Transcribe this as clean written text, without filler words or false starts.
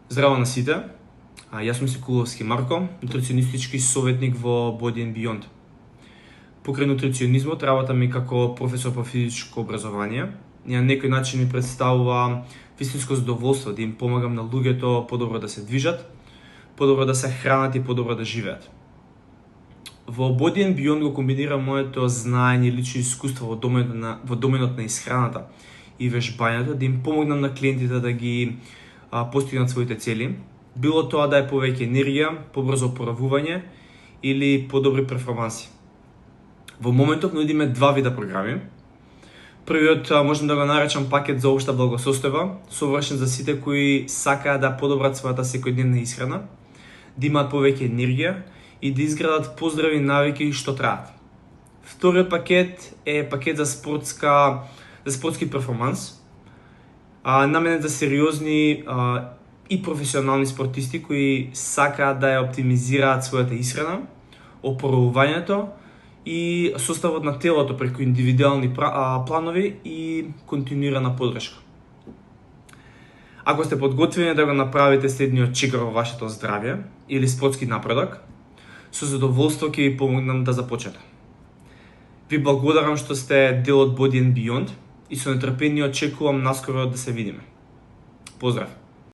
Здраво на сите, јас сум Секуловски Марко, нутриционистички советник во Body and Beyond. Покрај нутриционизмот, работа ми како професор по физичко образование и на некој начин ми представува вистинско задоволство да им помагам на луѓето подобро да се движат, подобро да се хранат и подобро да живеат. Во Body and Beyond го комбинирам моето знаење и лично искуство во доменот на исхраната и вежбањето, да им помогнам на клиентите да ги постигнат своите цели, било тоа да е повеќе енергија, побрзо oporavување или подобри перформанси. Во моментов нудиме два вида програми. Првиот можем да го наречам пакет за општа благосостојба, совршен за сите кои сакаат да подобрат својата секојдневна исхрана, да имаат повеќе енергија и да изградат поздрави навики што траат. Вториот пакет е пакет за спортски перформанс, наменет за сериозни и професионални спортисти кои сакаат да ја оптимизираат својата исхрана, опоравувањето и составот на телото преку индивидуални планови и континуирана поддршка. Ако сте подготвени да го направите следниот чекор во вашето здравје или спортски напредок, со задоволство ќе ви помогнам да започнете. Ви благодарам што сте дел од Body and Beyond и со нетрпение очекувам наскоро да се видиме. Поздрав!